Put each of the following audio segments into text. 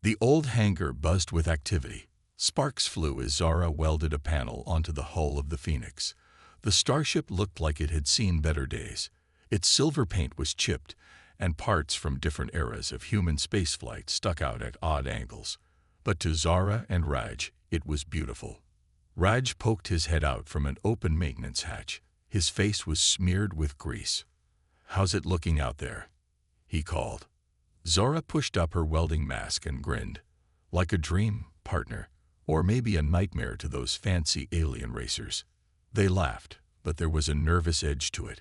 The old hangar buzzed with activity. Sparks flew as Zara welded a panel onto the hull of the Phoenix. The Starship looked like it had seen better days. Its silver paint was chipped, and parts from different eras of human spaceflight stuck out at odd angles. But to Zara and Raj, it was beautiful. Raj poked his head out from an open maintenance hatch. His face was smeared with grease. "How's it looking out there?" he called. Zara pushed up her welding mask and grinned. "Like a dream, partner, or maybe a nightmare to those fancy alien racers." They laughed, but there was a nervous edge to it.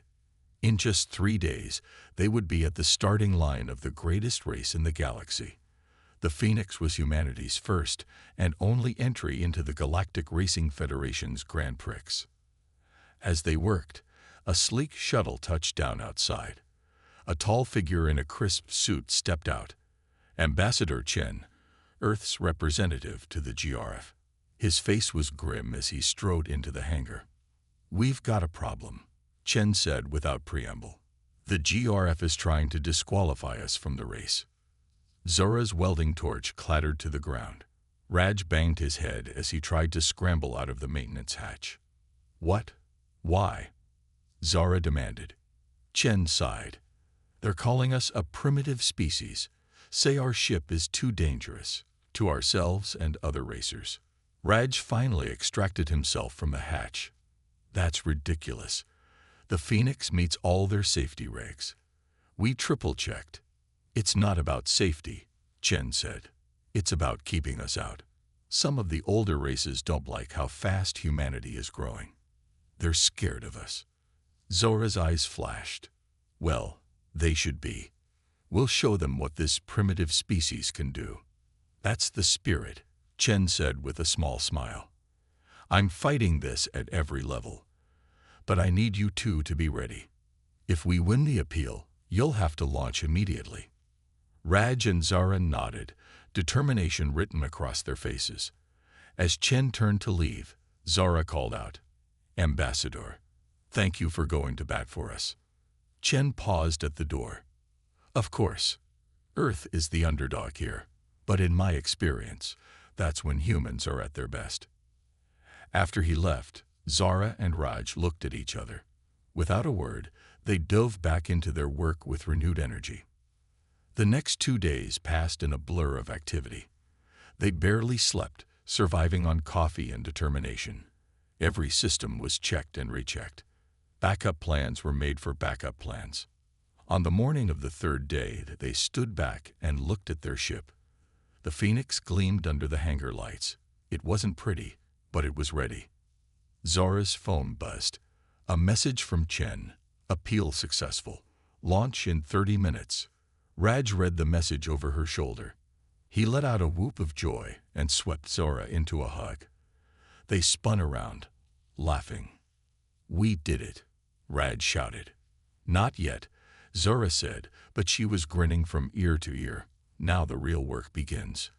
In just 3 days, they would be at the starting line of the greatest race in the galaxy. The Phoenix was humanity's first and only entry into the Galactic Racing Federation's Grand Prix. As they worked, a sleek shuttle touched down outside. A tall figure in a crisp suit stepped out. Ambassador Chen, Earth's representative to the GRF. His face was grim as he strode into the hangar. "We've got a problem," Chen said without preamble. "The GRF is trying to disqualify us from the race." Zora's welding torch clattered to the ground. Raj banged his head as he tried to scramble out of the maintenance hatch. "What? Why?" Zora demanded. Chen sighed. "They're calling us a primitive species. Say our ship is too dangerous, to ourselves and other racers." Raj finally extracted himself from the hatch. "That's ridiculous. The Phoenix meets all their safety regs. We triple-checked. It's not about safety," Chen said. "It's about keeping us out. Some of the older races don't like how fast humanity is growing. They're scared of us." Zora's eyes flashed. "Well, they should be. We'll show them what this primitive species can do." "That's the spirit," Chen said with a small smile. "I'm fighting this at every level. But I need you two to be ready. If we win the appeal, you'll have to launch immediately." Raj and Zara nodded, determination written across their faces. As Chen turned to leave, Zara called out, "Ambassador, thank you for going to bat for us." Chen paused at the door. "Of course, Earth is the underdog here, but in my experience, that's when humans are at their best." After he left, Zara and Raj looked at each other. Without a word, they dove back into their work with renewed energy. The next 2 days passed in a blur of activity. They barely slept, surviving on coffee and determination. Every system was checked and rechecked. Backup plans were made for backup plans. On the morning of the 3rd day, they stood back and looked at their ship. The Phoenix gleamed under the hangar lights. It wasn't pretty, but it was ready. Zora's phone buzzed. A message from Chen. "Appeal successful. Launch in 30 minutes." Raj read the message over her shoulder. He let out a whoop of joy and swept Zora into a hug. They spun around, laughing. "We did it," Raj shouted. "Not yet," Zora said, but she was grinning from ear to ear. "Now the real work begins."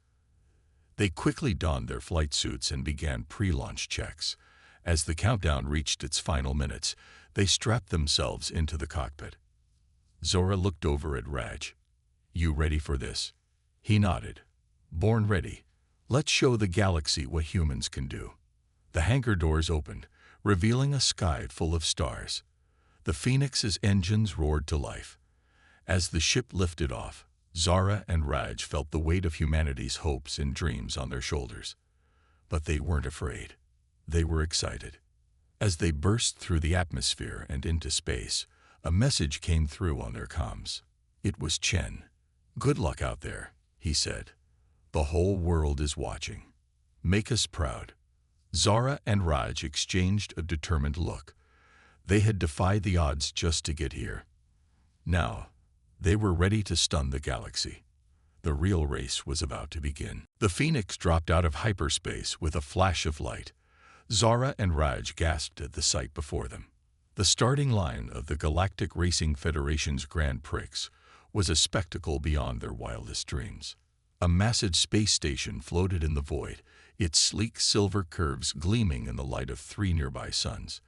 They quickly donned their flight suits and began pre-launch checks. As the countdown reached its final minutes, they strapped themselves into the cockpit. Zora looked over at Raj. "You ready for this?" He nodded. "Born ready. Let's show the galaxy what humans can do." The hangar doors opened, revealing a sky full of stars. The Phoenix's engines roared to life. As the ship lifted off, Zara and Raj felt the weight of humanity's hopes and dreams on their shoulders. But they weren't afraid. They were excited. As they burst through the atmosphere and into space, a message came through on their comms. It was Chen. "Good luck out there," he said. "The whole world is watching. Make us proud." Zara and Raj exchanged a determined look. They had defied the odds just to get here. Now, they were ready to stun the galaxy. The real race was about to begin. The Phoenix dropped out of hyperspace with a flash of light. Zara and Raj gasped at the sight before them. The starting line of the Galactic Racing Federation's Grand Prix was a spectacle beyond their wildest dreams. A massive space station floated in the void, its sleek silver curves gleaming in the light of 3 nearby suns.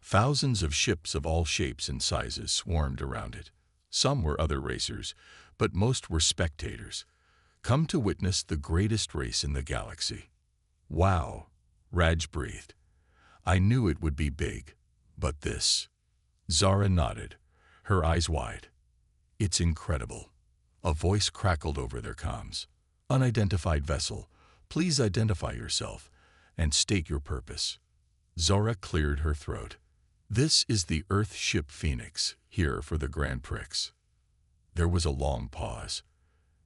Thousands of ships of all shapes and sizes swarmed around it. Some were other racers, but most were spectators. Come to witness the greatest race in the galaxy. Wow, Raj breathed. I knew it would be big, but this. Zara nodded, her eyes wide. It's incredible. A voice crackled over their comms. Unidentified vessel, please identify yourself and state your purpose. Zara cleared her throat. This is the Earth ship Phoenix, here for the Grand Prix. There was a long pause.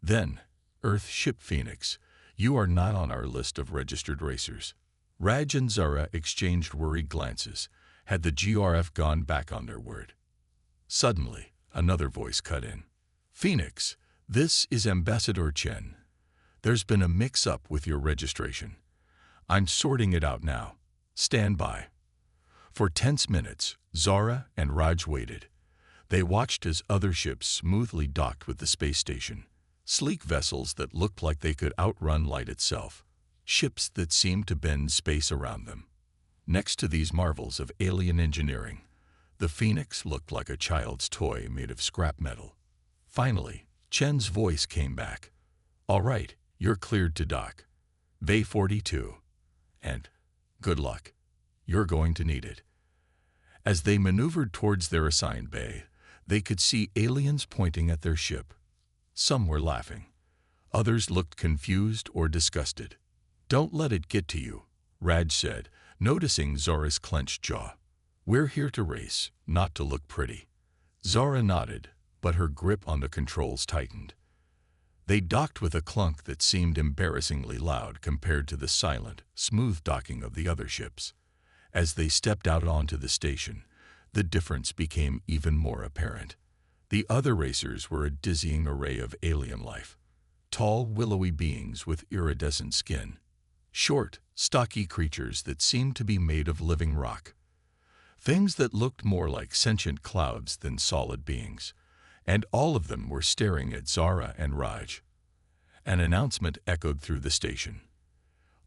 Then, Earth ship Phoenix, you are not on our list of registered racers. Raj and Zara exchanged worried glances. Had the GRF gone back on their word? Suddenly, another voice cut in. Phoenix, this is Ambassador Chen. There's been a mix-up with your registration. I'm sorting it out now. Stand by. For tense minutes, Zara and Raj waited. They watched as other ships smoothly docked with the space station. Sleek vessels that looked like they could outrun light itself. Ships that seemed to bend space around them. Next to these marvels of alien engineering, the Phoenix looked like a child's toy made of scrap metal. Finally, Chen's voice came back. All right, you're cleared to dock. Bay 42. And good luck. You're going to need it. As they maneuvered towards their assigned bay, they could see aliens pointing at their ship. Some were laughing. Others looked confused or disgusted. Don't let it get to you, Raj said, noticing Zara's clenched jaw. We're here to race, not to look pretty. Zara nodded, but her grip on the controls tightened. They docked with a clunk that seemed embarrassingly loud compared to the silent, smooth docking of the other ships. As they stepped out onto the station, the difference became even more apparent. The other racers were a dizzying array of alien life. Tall, willowy beings with iridescent skin. Short, stocky creatures that seemed to be made of living rock. Things that looked more like sentient clouds than solid beings. And all of them were staring at Zara and Raj. An announcement echoed through the station.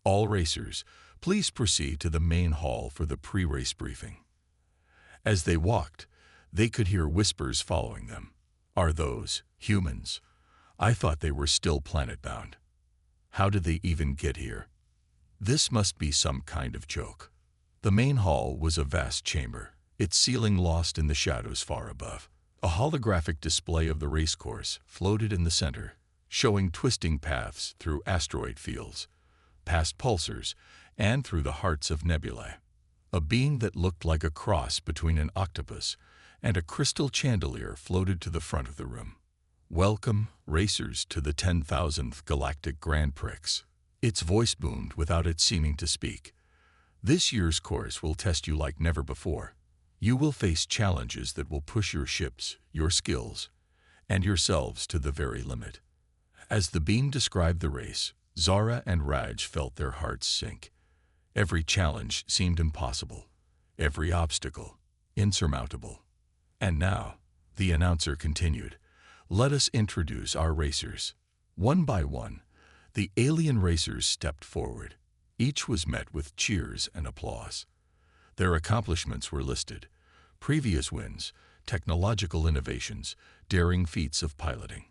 All racers, please proceed to the main hall for the pre-race briefing. As they walked, they could hear whispers following them. Are those humans? I thought they were still planet-bound. How did they even get here? This must be some kind of joke. The main hall was a vast chamber, its ceiling lost in the shadows far above. A holographic display of the race course floated in the center, showing twisting paths through asteroid fields, past pulsars, and through the hearts of nebulae. A being that looked like a cross between an octopus and a crystal chandelier floated to the front of the room. Welcome, racers, to the 10,000th Galactic Grand Prix. Its voice boomed without it seeming to speak. This year's course will test you like never before. You will face challenges that will push your ships, your skills, and yourselves to the very limit. As the beam described the race, Zara and Raj felt their hearts sink. Every challenge seemed impossible, every obstacle insurmountable. And now, the announcer continued, let us introduce our racers. One by one, the alien racers stepped forward. Each was met with cheers and applause. Their accomplishments were listed: previous wins, technological innovations, daring feats of piloting.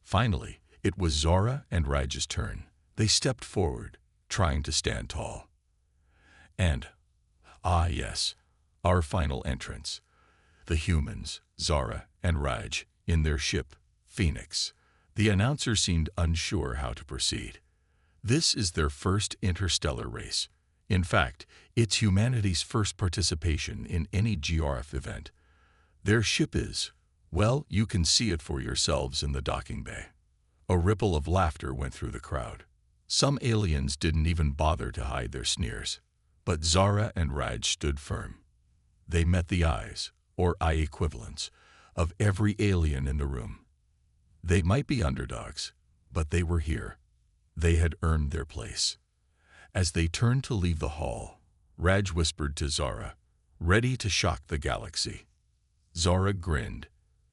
Finally, it was Zara and Raj's turn. They stepped forward, trying to stand tall. And, yes, our final entrants. The humans, Zara and Raj, in their ship, Phoenix. The announcer seemed unsure how to proceed. This is their first interstellar race. In fact, it's humanity's first participation in any GRF event. Their ship is, well, you can see it for yourselves in the docking bay. A ripple of laughter went through the crowd. Some aliens didn't even bother to hide their sneers. But Zara and Raj stood firm. They met the eyes, or eye equivalents, of every alien in the room. They might be underdogs, but they were here. They had earned their place. As they turned to leave the hall, Raj whispered to Zara, ready to shock the galaxy. Zara grinned.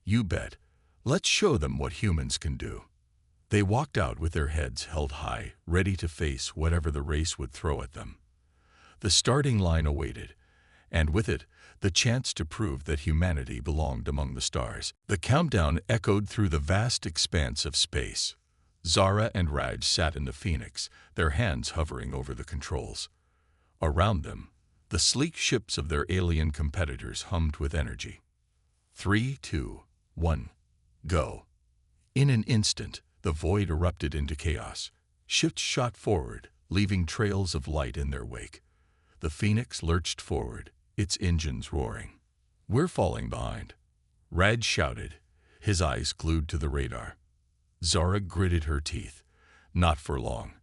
You bet. Let's show them what humans can do. They walked out with their heads held high, ready to face whatever the race would throw at them. The starting line awaited, and with it, the chance to prove that humanity belonged among the stars. The countdown echoed through the vast expanse of space. Zara and Raj sat in the Phoenix, their hands hovering over the controls. Around them, the sleek ships of their alien competitors hummed with energy. 3, 2, 1, go. In an instant, the void erupted into chaos. Ships shot forward, leaving trails of light in their wake. The Phoenix lurched forward, its engines roaring. "We're falling behind," Raj shouted, his eyes glued to the radar. Zara gritted her teeth. Not for long.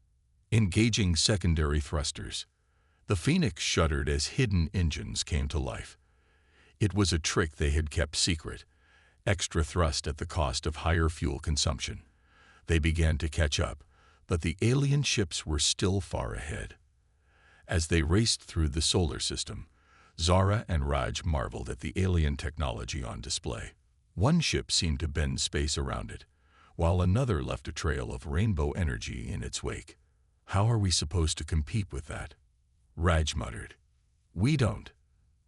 Engaging secondary thrusters. The Phoenix shuddered as hidden engines came to life. It was a trick they had kept secret. Extra thrust at the cost of higher fuel consumption. They began to catch up, but the alien ships were still far ahead. As they raced through the solar system, Zara and Raj marveled at the alien technology on display. One ship seemed to bend space around it, while another left a trail of rainbow energy in its wake. "How are we supposed to compete with that?" Raj muttered. "We don't,"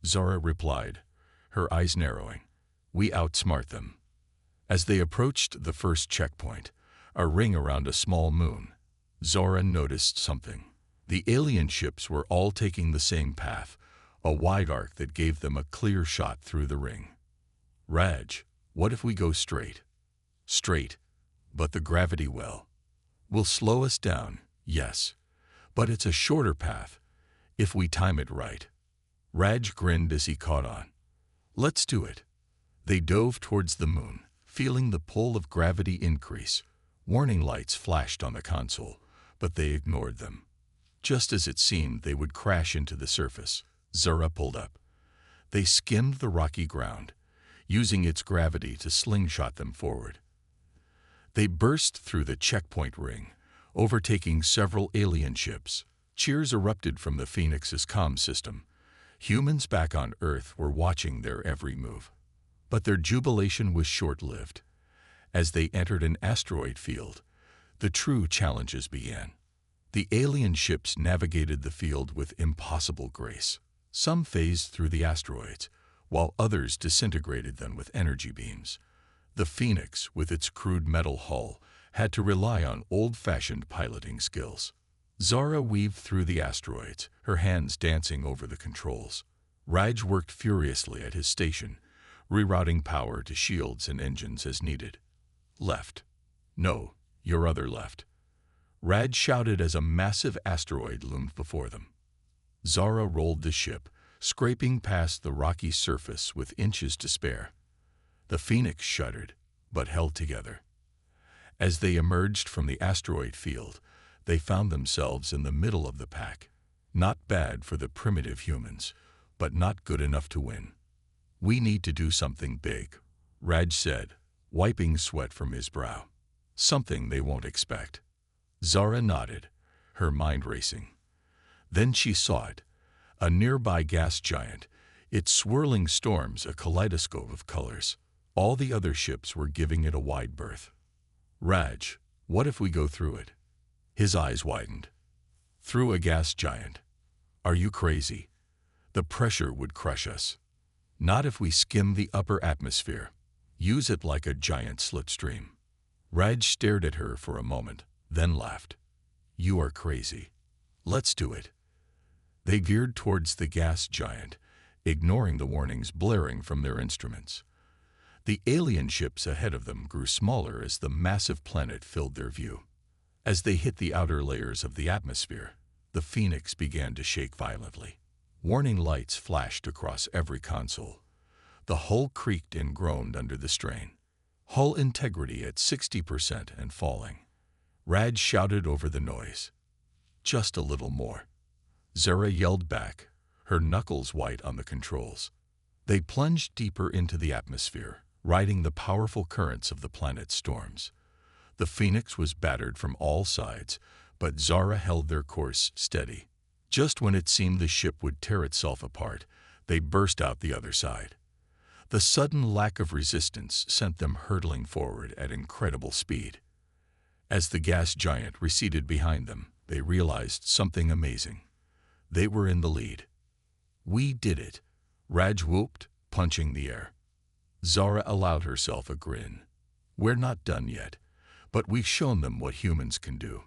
Zara replied, her eyes narrowing. "We outsmart them." As they approached the first checkpoint, a ring around a small moon, Zara noticed something. The alien ships were all taking the same path, a wide arc that gave them a clear shot through the ring. "Raj, what if we go straight?" "Straight, but the gravity well will slow us down, yes, but it's a shorter path, if we time it right." Raj grinned as he caught on. "Let's do it." They dove towards the moon, feeling the pull of gravity increase. Warning lights flashed on the console, but they ignored them. Just as it seemed they would crash into the surface, Zara pulled up. They skimmed the rocky ground, using its gravity to slingshot them forward. They burst through the checkpoint ring, overtaking several alien ships. Cheers erupted from the Phoenix's comm system. Humans back on Earth were watching their every move. But their jubilation was short-lived. As they entered an asteroid field, the true challenges began. The alien ships navigated the field with impossible grace. Some phased through the asteroids, while others disintegrated them with energy beams. The Phoenix, with its crude metal hull, had to rely on old-fashioned piloting skills. Zara weaved through the asteroids, her hands dancing over the controls. Raj worked furiously at his station, rerouting power to shields and engines as needed. "Left. No, your other left," Raj shouted as a massive asteroid loomed before them. Zara rolled the ship, scraping past the rocky surface with inches to spare. The Phoenix shuddered, but held together. As they emerged from the asteroid field, they found themselves in the middle of the pack. Not bad for the primitive humans, but not good enough to win. "We need to do something big," Raj said, wiping sweat from his brow. "Something they won't expect." Zara nodded, her mind racing. Then she saw it, a nearby gas giant, its swirling storms a kaleidoscope of colors. All the other ships were giving it a wide berth. "Raj, what if we go through it?" His eyes widened. "Through a gas giant? Are you crazy? The pressure would crush us." "Not if we skim the upper atmosphere. Use it like a giant slipstream." Raj stared at her for a moment, then laughed. "You are crazy. Let's do it." They veered towards the gas giant, ignoring the warnings blaring from their instruments. The alien ships ahead of them grew smaller as the massive planet filled their view. As they hit the outer layers of the atmosphere, the Phoenix began to shake violently. Warning lights flashed across every console. The hull creaked and groaned under the strain. Hull integrity at 60% and falling. Raj shouted over the noise. "Just a little more." Zara yelled back, her knuckles white on the controls. They plunged deeper into the atmosphere, riding the powerful currents of the planet's storms. The Phoenix was battered from all sides, but Zara held their course steady. Just when it seemed the ship would tear itself apart, they burst out the other side. The sudden lack of resistance sent them hurtling forward at incredible speed. As the gas giant receded behind them, they realized something amazing. They were in the lead. "We did it," Raj whooped, punching the air. Zara allowed herself a grin. "We're not done yet, but we've shown them what humans can do.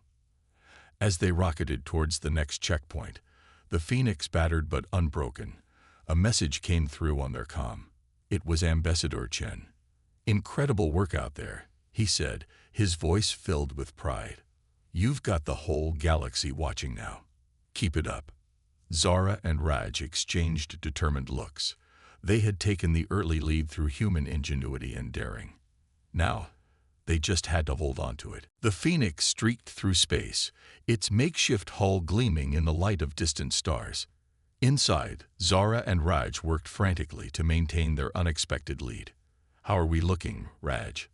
As they rocketed towards the next checkpoint, the Phoenix battered but unbroken. A message came through on their comm. It was Ambassador Chen. "Incredible work out there," he said, his voice filled with pride. "You've got the whole galaxy watching now. Keep it up." Zara and Raj exchanged determined looks. They had taken the early lead through human ingenuity and daring. Now, they just had to hold on to it. The Phoenix streaked through space, its makeshift hull gleaming in the light of distant stars. Inside, Zara and Raj worked frantically to maintain their unexpected lead. "How are we looking, Raj?"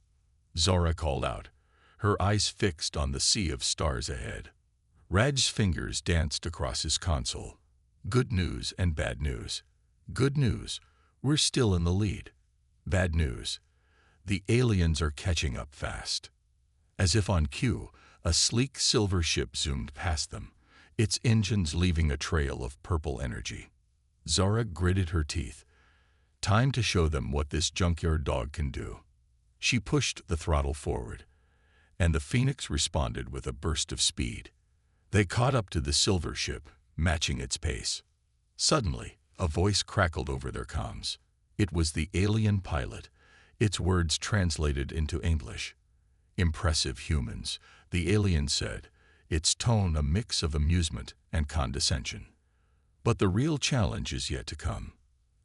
Zara called out, her eyes fixed on the sea of stars ahead. Raj's fingers danced across his console. "Good news and bad news. Good news, we're still in the lead. Bad news, the aliens are catching up fast." As if on cue, a sleek silver ship zoomed past them, its engines leaving a trail of purple energy. Zara gritted her teeth. Time to show them what this junkyard dog can do. She pushed the throttle forward, and the Phoenix responded with a burst of speed. They caught up to the silver ship, matching its pace. Suddenly, a voice crackled over their comms. It was the alien pilot, its words translated into English. "Impressive humans," the alien said, its tone a mix of amusement and condescension. "But the real challenge is yet to come."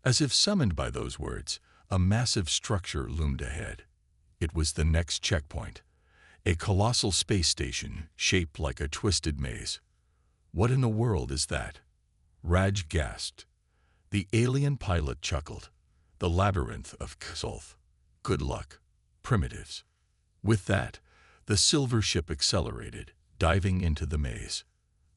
As if summoned by those words, a massive structure loomed ahead. It was the next checkpoint, a colossal space station shaped like a twisted maze. "What in the world is that?" Raj gasped. The alien pilot chuckled. "The labyrinth of Ksulth. Good luck, primitives." With that, the silver ship accelerated, diving into the maze.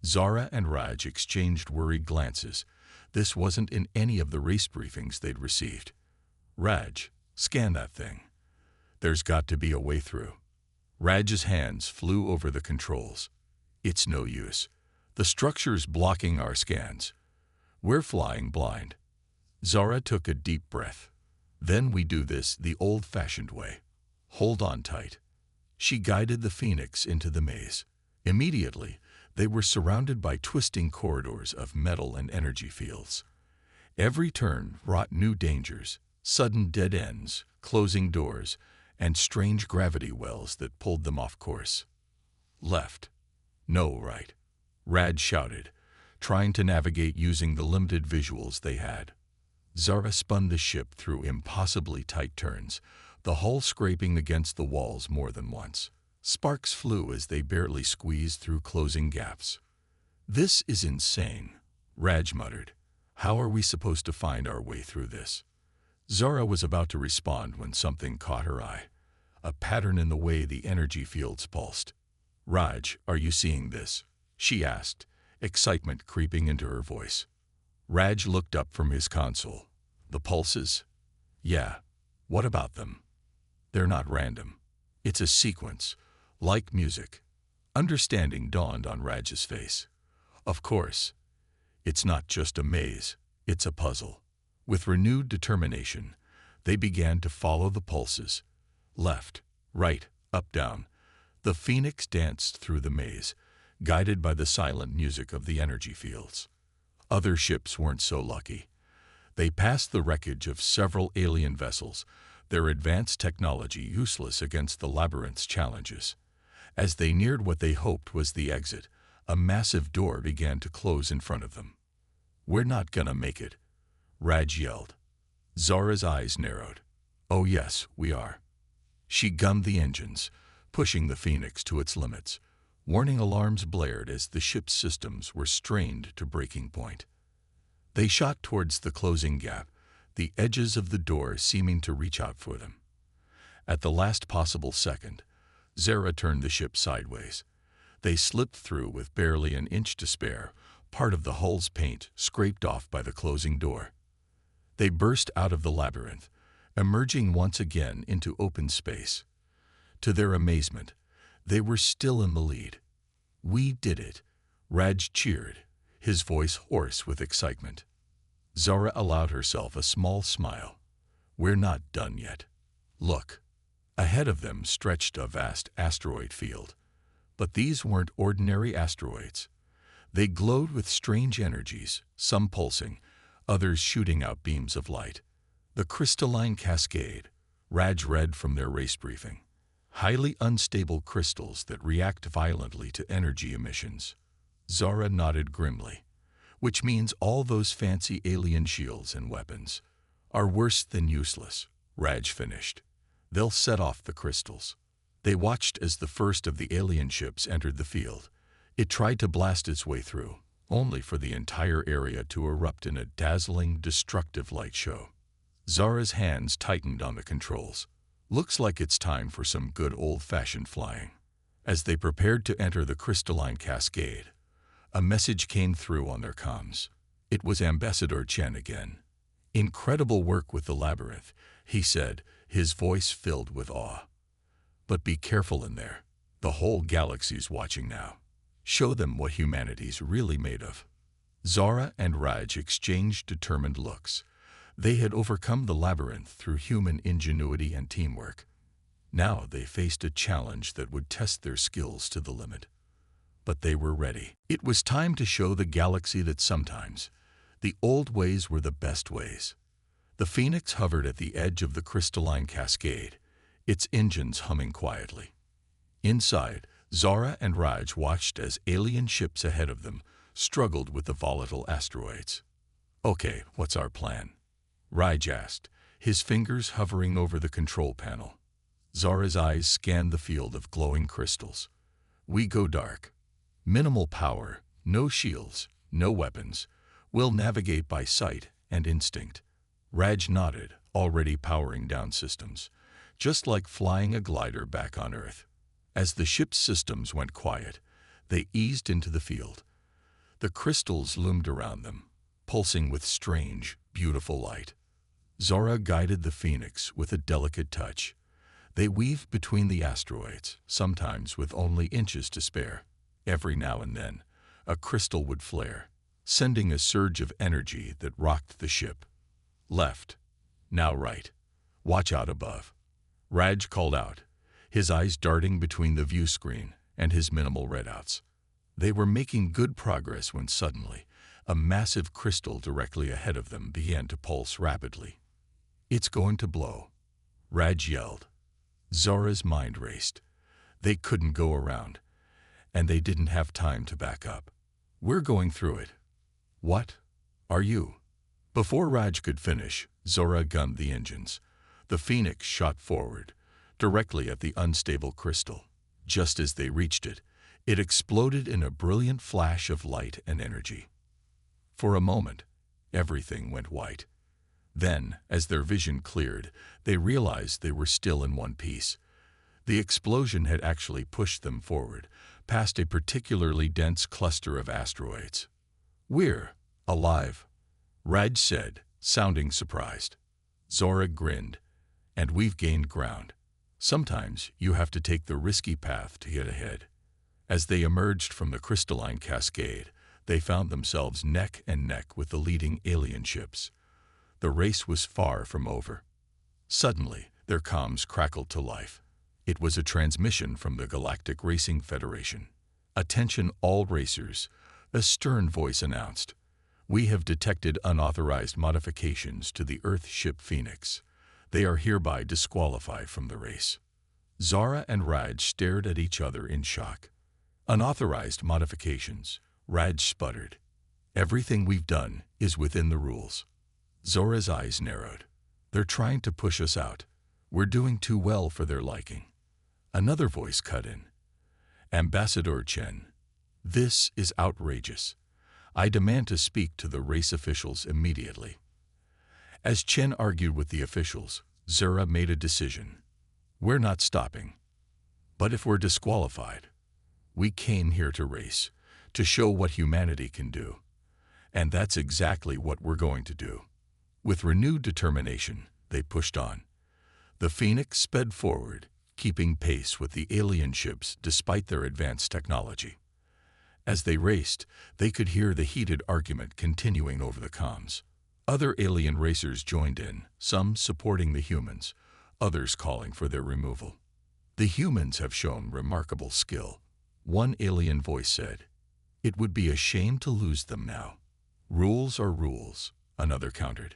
Zara and Raj exchanged worried glances. This wasn't in any of the race briefings they'd received. "Raj, scan that thing. There's got to be a way through." Raj's hands flew over the controls. "It's no use. The structure's blocking our scans. We're flying blind." Zara took a deep breath. "Then we do this the old-fashioned way. Hold on tight." She guided the Phoenix into the maze. Immediately, they were surrounded by twisting corridors of metal and energy fields. Every turn brought new dangers, sudden dead ends, closing doors, and strange gravity wells that pulled them off course. "Left. No, right," Raj shouted, trying to navigate using the limited visuals they had. Zara spun the ship through impossibly tight turns, the hull scraping against the walls more than once. Sparks flew as they barely squeezed through closing gaps. "This is insane," Raj muttered. "How are we supposed to find our way through this?" Zara was about to respond when something caught her eye, a pattern in the way the energy fields pulsed. "Raj, are you seeing this?" she asked, excitement creeping into her voice. Raj looked up from his console. "The pulses?" "Yeah. What about them?" "They're not random. It's a sequence, like music." Understanding dawned on Raj's face. "Of course. It's not just a maze, it's a puzzle." With renewed determination, they began to follow the pulses. Left, right, up, down. The Phoenix danced through the maze, guided by the silent music of the energy fields. Other ships weren't so lucky. They passed the wreckage of several alien vessels, their advanced technology useless against the labyrinth's challenges. As they neared what they hoped was the exit, a massive door began to close in front of them. "We're not gonna make it," Raj yelled. Zara's eyes narrowed. "Oh yes, we are." She gunned the engines, pushing the Phoenix to its limits. Warning alarms blared as the ship's systems were strained to breaking point. They shot towards the closing gap, the edges of the door seeming to reach out for them. At the last possible second, Zara turned the ship sideways. They slipped through with barely an inch to spare, part of the hull's paint scraped off by the closing door. They burst out of the labyrinth, emerging once again into open space. To their amazement, they were still in the lead. "We did it," Raj cheered, his voice hoarse with excitement. Zara allowed herself a small smile. "We're not done yet. Look." Ahead of them stretched a vast asteroid field. But these weren't ordinary asteroids. They glowed with strange energies, some pulsing, others shooting out beams of light. The crystalline cascade, Raj read from their race briefing. Highly unstable crystals that react violently to energy emissions. Zara nodded grimly. Which means all those fancy alien shields and weapons are worse than useless, Raj finished. They'll set off the crystals. They watched as the first of the alien ships entered the field. It tried to blast its way through, only for the entire area to erupt in a dazzling, destructive light show. Zara's hands tightened on the controls. Looks like it's time for some good old-fashioned flying. As they prepared to enter the crystalline cascade, a message came through on their comms. It was Ambassador Chen again. Incredible work with the labyrinth, he said, his voice filled with awe. But be careful in there. The whole galaxy's watching now. Show them what humanity's really made of. Zara and Raj exchanged determined looks. They had overcome the labyrinth through human ingenuity and teamwork. Now they faced a challenge that would test their skills to the limit. But they were ready. It was time to show the galaxy that sometimes the old ways were the best ways. The Phoenix hovered at the edge of the crystalline cascade, its engines humming quietly. Inside, Zara and Raj watched as alien ships ahead of them struggled with the volatile asteroids. Okay, what's our plan? Raj asked, his fingers hovering over the control panel. Zara's eyes scanned the field of glowing crystals. We go dark. Minimal power, no shields, no weapons. We'll navigate by sight and instinct. Raj nodded, already powering down systems, just like flying a glider back on Earth. As the ship's systems went quiet, they eased into the field. The crystals loomed around them, pulsing with strange, beautiful light. Zara guided the Phoenix with a delicate touch. They weaved between the asteroids, sometimes with only inches to spare. Every now and then, a crystal would flare, sending a surge of energy that rocked the ship. Left. Now right. Watch out above. Raj called out, his eyes darting between the view screen and his minimal readouts. They were making good progress when suddenly, a massive crystal directly ahead of them began to pulse rapidly. It's going to blow, Raj yelled. Zara's mind raced. They couldn't go around, and they didn't have time to back up. We're going through it. What? Are you? Before Raj could finish, Zara gunned the engines. The Phoenix shot forward, directly at the unstable crystal. Just as they reached it, it exploded in a brilliant flash of light and energy. For a moment, everything went white. Then, as their vision cleared, they realized they were still in one piece. The explosion had actually pushed them forward, past a particularly dense cluster of asteroids. We're alive, Raj said, sounding surprised. Zora grinned. And we've gained ground. Sometimes you have to take the risky path to get ahead. As they emerged from the crystalline cascade, they found themselves neck and neck with the leading alien ships. The race was far from over. Suddenly, their comms crackled to life. It was a transmission from the Galactic Racing Federation. Attention all racers, a stern voice announced. We have detected unauthorized modifications to the Earth ship Phoenix. They are hereby disqualified from the race. Zara and Raj stared at each other in shock. Unauthorized modifications, Raj sputtered. Everything we've done is within the rules. Zora's eyes narrowed. They're trying to push us out. We're doing too well for their liking. Another voice cut in. Ambassador Chen, this is outrageous. I demand to speak to the race officials immediately. As Chen argued with the officials, Zara made a decision. We're not stopping. But if we're disqualified, we came here to race, to show what humanity can do. And that's exactly what we're going to do. With renewed determination, they pushed on. The Phoenix sped forward, keeping pace with the alien ships despite their advanced technology. As they raced, they could hear the heated argument continuing over the comms. Other alien racers joined in, some supporting the humans, others calling for their removal. The humans have shown remarkable skill. One alien voice said, "It would be a shame to lose them now." "Rules are rules," another countered.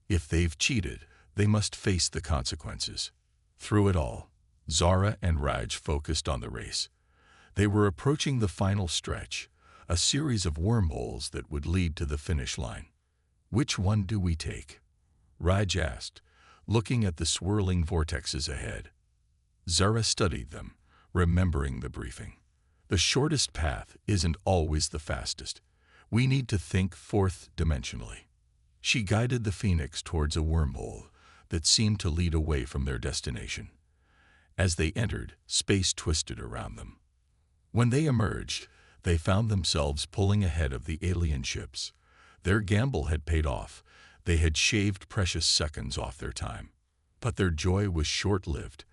"If they've cheated, they must face the consequences." Through it all, Zara and Raj focused on the race. They were approaching the final stretch, a series of wormholes that would lead to the finish line. "Which one do we take?" Raj asked, looking at the swirling vortexes ahead. Zara studied them, remembering the briefing. "The shortest path isn't always the fastest. We need to think fourth-dimensionally." She guided the Phoenix towards a wormhole that seemed to lead away from their destination. As they entered, space twisted around them. When they emerged, they found themselves pulling ahead of the alien ships. Their gamble had paid off. They had shaved precious seconds off their time. But their joy was short-lived.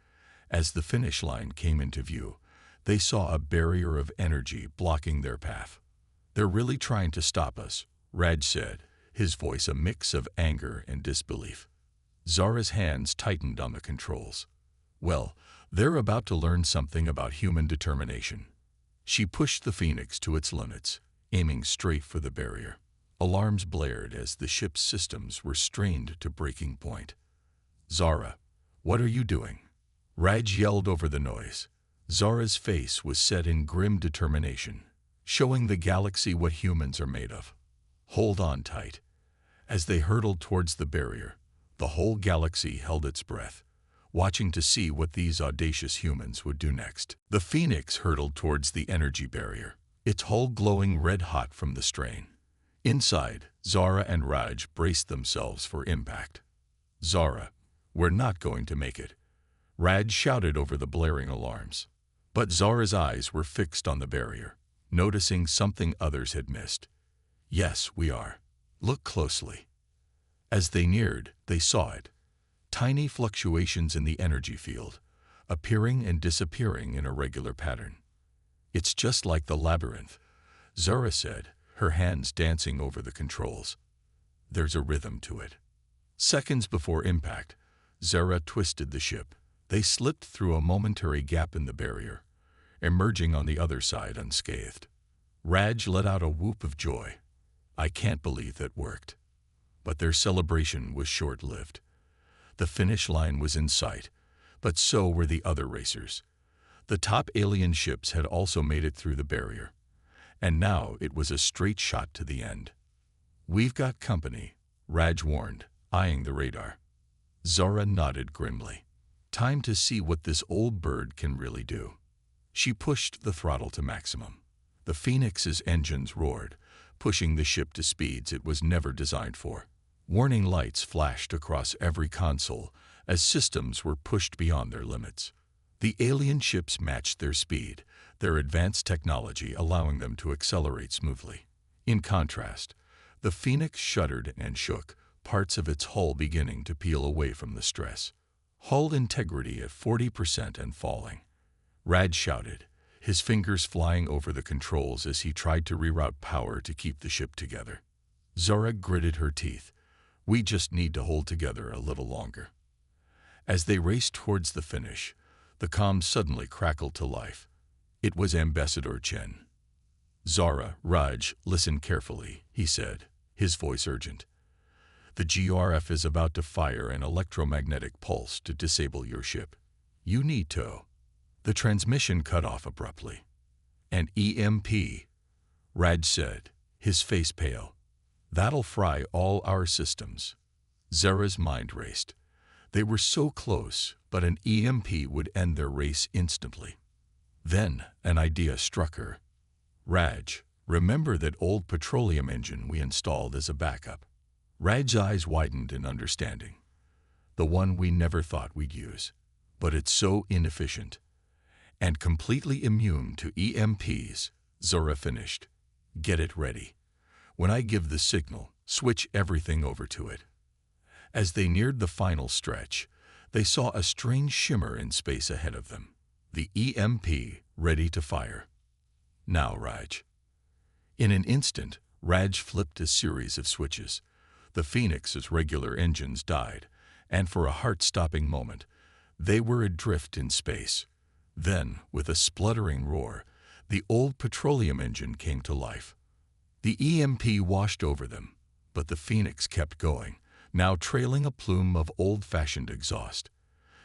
As the finish line came into view, they saw a barrier of energy blocking their path. "They're really trying to stop us," Raj said, his voice a mix of anger and disbelief. Zara's hands tightened on the controls. "Well, they're about to learn something about human determination." She pushed the Phoenix to its limits, aiming straight for the barrier. Alarms blared as the ship's systems were strained to breaking point. "Zara, what are you doing?" Raj yelled over the noise. Zara's face was set in grim determination, showing the galaxy what humans are made of. "Hold on tight." As they hurtled towards the barrier, the whole galaxy held its breath, watching to see what these audacious humans would do next. The Phoenix hurtled towards the energy barrier, its hull glowing red-hot from the strain. Inside, Zara and Raj braced themselves for impact. "Zara, we're not going to make it," Raj shouted over the blaring alarms. But Zara's eyes were fixed on the barrier, noticing something others had missed. "Yes, we are. Look closely." As they neared, they saw it. Tiny fluctuations in the energy field, appearing and disappearing in a regular pattern. "It's just like the labyrinth," Zara said, her hands dancing over the controls. "There's a rhythm to it." Seconds before impact, Zara twisted the ship. They slipped through a momentary gap in the barrier, emerging on the other side unscathed. Raj let out a whoop of joy. "I can't believe that worked." But their celebration was short-lived. The finish line was in sight, but so were the other racers. The top alien ships had also made it through the barrier, and now it was a straight shot to the end. "We've got company," Raj warned, eyeing the radar. Zara nodded grimly. "Time to see what this old bird can really do." She pushed the throttle to maximum. The Phoenix's engines roared, pushing the ship to speeds it was never designed for. Warning lights flashed across every console as systems were pushed beyond their limits. The alien ships matched their speed, their advanced technology allowing them to accelerate smoothly. In contrast, the Phoenix shuddered and shook, parts of its hull beginning to peel away from the stress. Hull integrity at 40% and falling. Raj shouted, his fingers flying over the controls as he tried to reroute power to keep the ship together. Zara gritted her teeth. "We just need to hold together a little longer." As they raced towards the finish, the comms suddenly crackled to life. It was Ambassador Chen. "Zara, Raj, listen carefully," he said, his voice urgent. "The GRF is about to fire an electromagnetic pulse to disable your ship. You need to." The transmission cut off abruptly. "An EMP," Raj said, his face pale. "That'll fry all our systems." Zara's mind raced. They were so close, but an EMP would end their race instantly. Then an idea struck her. "Raj, remember that old petroleum engine we installed as a backup?" Raj's eyes widened in understanding. "The one we never thought we'd use. But it's so inefficient. And completely immune to EMPs," Zara finished. "Get it ready. When I give the signal, switch everything over to it." As they neared the final stretch, they saw a strange shimmer in space ahead of them. The EMP ready to fire. "Now, Raj." In an instant, Raj flipped a series of switches. The Phoenix's regular engines died, and for a heart-stopping moment, They were adrift in space. Then, with a spluttering roar, the old petroleum engine came to life. The EMP washed over them, but the Phoenix kept going, now trailing a plume of old-fashioned exhaust.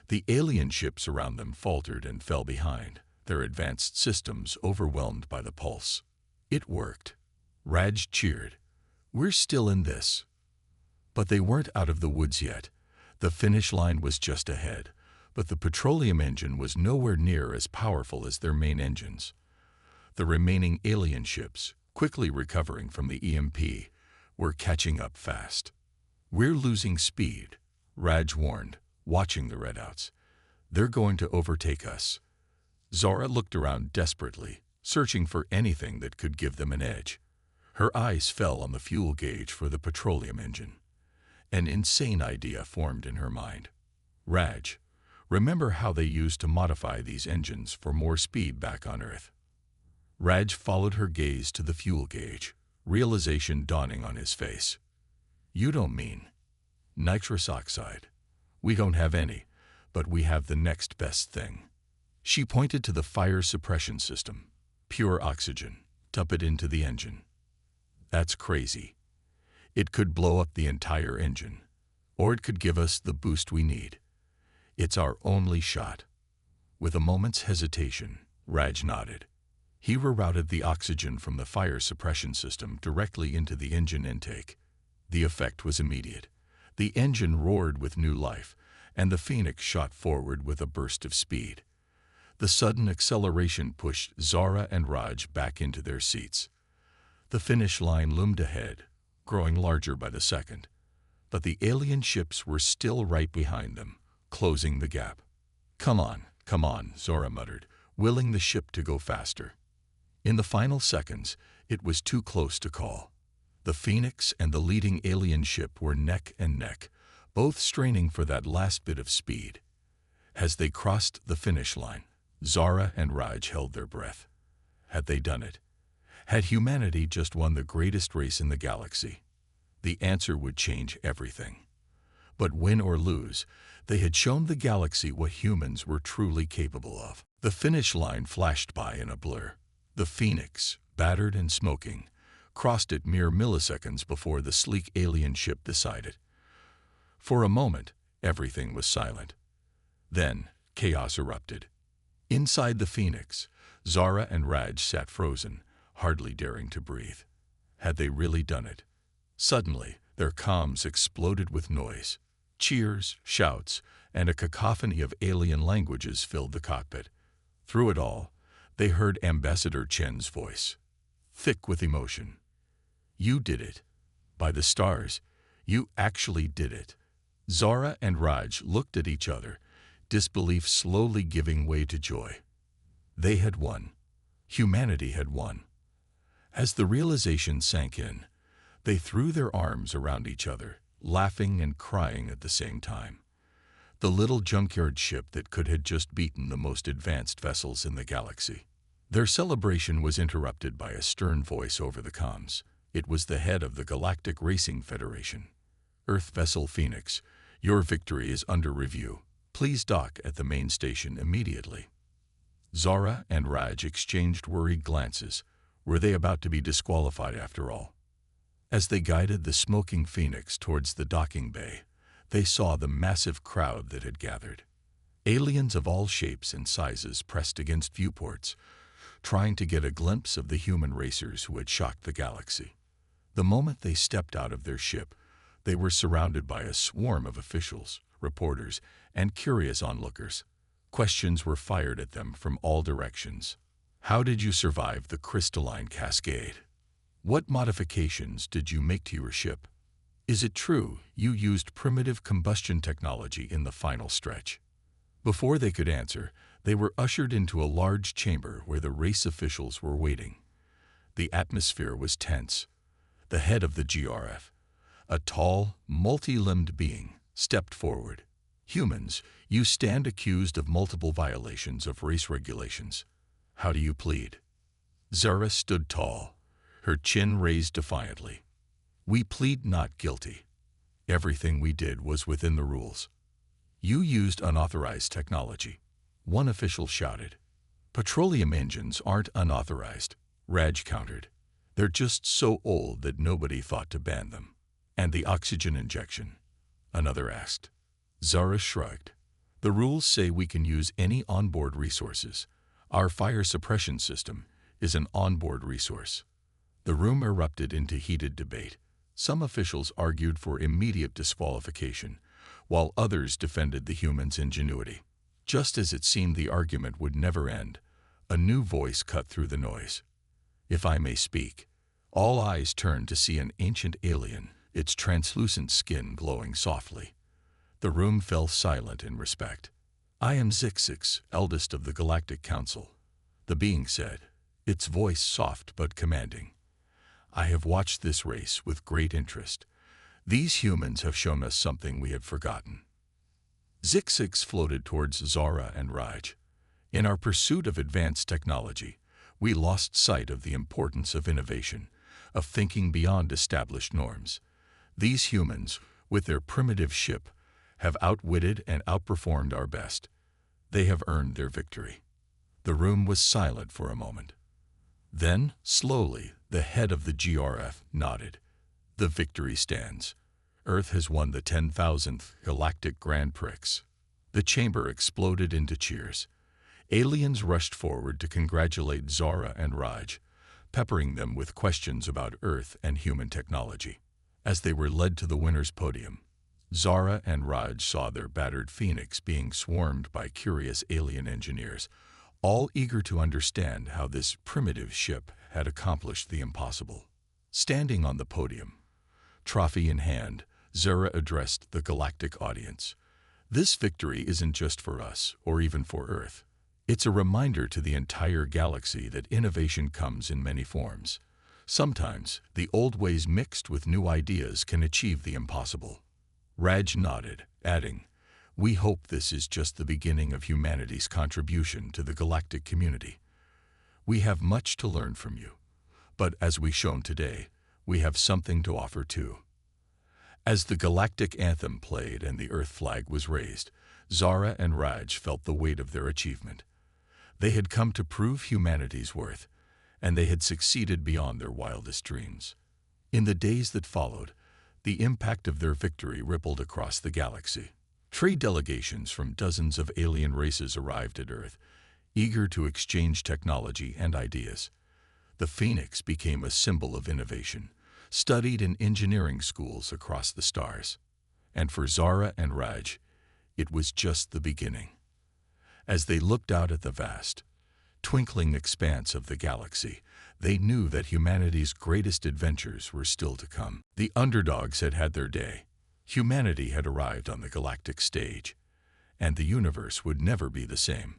The alien ships around them faltered and fell behind, their advanced systems overwhelmed by the pulse. It worked. Raj cheered. "We're still in this." But they weren't out of the woods yet. The finish line was just ahead, but the petroleum engine was nowhere near as powerful as their main engines. The remaining alien ships, quickly recovering from the EMP, were catching up fast. "We're losing speed," Raj warned, watching the redouts. "They're going to overtake us." Zara looked around desperately, searching for anything that could give them an edge. Her eyes fell on the fuel gauge for the petroleum engine. An insane idea formed in her mind. "Raj, remember how they used to modify these engines for more speed back on Earth?" Raj followed her gaze to the fuel gauge, realization dawning on his face. "You don't mean nitrous oxide? We don't have any, but we have the next best thing." She pointed to the fire suppression system. "Pure oxygen. Dump it into the engine." "That's crazy. It could blow up the entire engine, or it could give us the boost we need. It's our only shot." With a moment's hesitation, Raj nodded. He rerouted the oxygen from the fire suppression system directly into the engine intake. The effect was immediate. The engine roared with new life, and the Phoenix shot forward with a burst of speed. The sudden acceleration pushed Zara and Raj back into their seats. The finish line loomed ahead, growing larger by the second, but the alien ships were still right behind them, closing the gap. Come on," Zara muttered, willing the ship to go faster. In the final seconds, it was too close to call. The Phoenix and the leading alien ship were neck and neck, both straining for that last bit of speed. As they crossed the finish line, Zara and Raj held their breath. Had they done it? Had humanity just won the greatest race in the galaxy? The answer would change everything. But win or lose, they had shown the galaxy what humans were truly capable of. The finish line flashed by in a blur. The Phoenix, battered and smoking, crossed it mere milliseconds before the sleek alien ship decided. For a moment, everything was silent. Then, chaos erupted. Inside the Phoenix, Zara and Raj sat frozen, hardly daring to breathe. Had they really done it? Suddenly, their comms exploded with noise. Cheers, shouts, and a cacophony of alien languages filled the cockpit. Through it all, they heard Ambassador Chen's voice, thick with emotion. "You did it. By the stars, you actually did it." Zara and Raj looked at each other, disbelief slowly giving way to joy. They had won. Humanity had won. As the realization sank in, they threw their arms around each other, laughing and crying at the same time. The little junkyard ship that could have just beaten the most advanced vessels in the galaxy. Their celebration was interrupted by a stern voice over the comms. It was the head of the Galactic Racing Federation. "Earth Vessel Phoenix, your victory is under review. Please dock at the main station immediately." Zara and Raj exchanged worried glances. Were they about to be disqualified after all? As they guided the smoking Phoenix towards the docking bay, they saw the massive crowd that had gathered. Aliens of all shapes and sizes pressed against viewports, trying to get a glimpse of the human racers who had shocked the galaxy. The moment they stepped out of their ship, they were surrounded by a swarm of officials, reporters, and curious onlookers. Questions were fired at them from all directions. How did you survive the crystalline cascade? What modifications did you make to your ship? Is it true you used primitive combustion technology in the final stretch? Before they could answer, they were ushered into a large chamber where the race officials were waiting. The atmosphere was tense. The head of the GRF, a tall, multi-limbed being, stepped forward. "Humans, you stand accused of multiple violations of race regulations. How do you plead?" Zara stood tall, her chin raised defiantly. "We plead not guilty. Everything we did was within the rules." You used unauthorized technology. One official shouted. Petroleum engines aren't unauthorized, Raj countered. They're just so old that nobody thought to ban them. And the oxygen injection? Another asked. Zara shrugged. The rules say we can use any onboard resources. Our fire suppression system is an onboard resource. The room erupted into heated debate. Some officials argued for immediate disqualification, while others defended the humans' ingenuity. Just as it seemed the argument would never end, a new voice cut through the noise. If I may speak. All eyes turned to see an ancient alien, its translucent skin glowing softly. The room fell silent in respect. I am Zixix, eldest of the Galactic Council, the being said, its voice soft but commanding. I have watched this race with great interest. These humans have shown us something we had forgotten. Zixix floated towards Zara and Raj. In our pursuit of advanced technology, we lost sight of the importance of innovation, of thinking beyond established norms. These humans, with their primitive ship, have outwitted and outperformed our best. They have earned their victory. The room was silent for a moment. Then, slowly, the head of the GRF nodded. The victory stands. Earth has won the 10,000th Galactic Grand Prix. The chamber exploded into cheers. Aliens rushed forward to congratulate Zara and Raj, peppering them with questions about Earth and human technology. As they were led to the winner's podium, Zara and Raj saw their battered Phoenix being swarmed by curious alien engineers, all eager to understand how this primitive ship had accomplished the impossible. Standing on the podium, trophy in hand, Zara addressed the galactic audience. This victory isn't just for us, or even for Earth. It's a reminder to the entire galaxy that innovation comes in many forms. Sometimes, the old ways mixed with new ideas can achieve the impossible. Raj nodded, adding, "We hope this is just the beginning of humanity's contribution to the galactic community. We have much to learn from you, but as we've shown today, we have something to offer too." As the galactic anthem played and the Earth flag was raised, Zara and Raj felt the weight of their achievement. They had come to prove humanity's worth, and they had succeeded beyond their wildest dreams. In the days that followed, the impact of their victory rippled across the galaxy. Trade delegations from dozens of alien races arrived at Earth, eager to exchange technology and ideas. The Phoenix became a symbol of innovation, studied in engineering schools across the stars. And for Zara and Raj, it was just the beginning. As they looked out at the vast, twinkling expanse of the galaxy, they knew that humanity's greatest adventures were still to come. The underdogs had had their day. Humanity had arrived on the galactic stage, and the universe would never be the same.